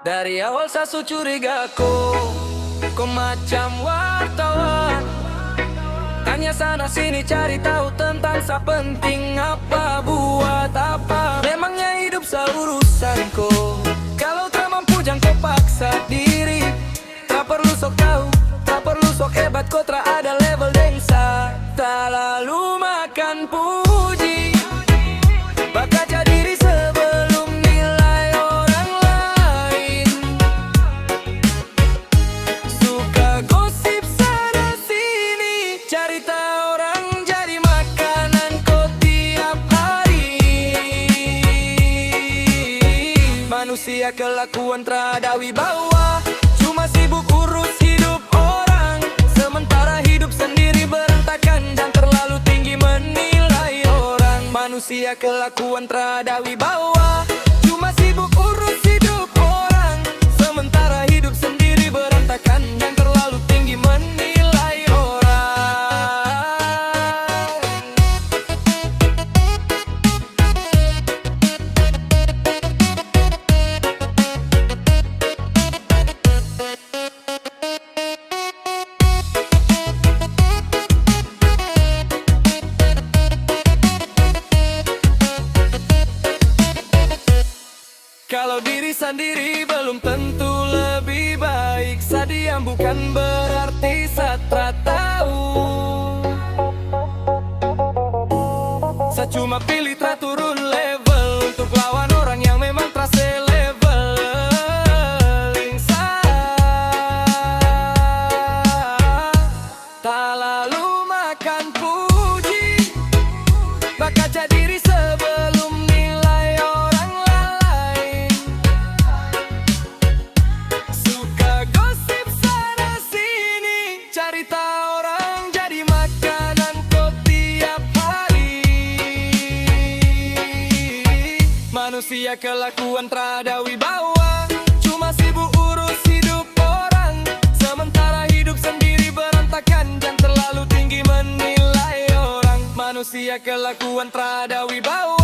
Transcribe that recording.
Dari awal saya curiga kau macam wartawan. Tanya sana sini cari tahu tentang sa penting apa buat apa. Memangnya hidup sa urusanku. Kalau tak mampu jangan kau paksa diri. Tak perlu sok tahu, tak perlu sok hebat. Kau tak ada level dengsa. Tak lalu makan puji. Bakaca diri sebelum nilai orang lain. Suka gosip sana sini, cerita orang jadi makanan kau tiap hari. Manusia kelakuan terada wibawa, cuma sibuk urus hidup orang. Sementara hidup sendiri berantakan dan terlalu tinggi menilai orang. Manusia kelakuan terada wibawa, cuma sibuk urus hidup orang. Sementara hidup sendiri berantakan dan terlalu tinggi menilai orang. Kalau diri sendiri belum tentu lebih baik. Sadiam bukan berarti satra tahu. Saya cuma pilih turun level untuk lawan orang yang memang terasa leveling saya. Tak lalu makan puji, bakaca diri sebelum nilai orang lain. Suka gosip sana sini, cerita orang jadi makanan kau tiap hari. Manusia kelakuan terada wibawa, cuma sibuk urus hidup orang. Sementara hidup sendiri berantakan dan terlalu tinggi menilai orang. Manusia kelakuan terada wibawa,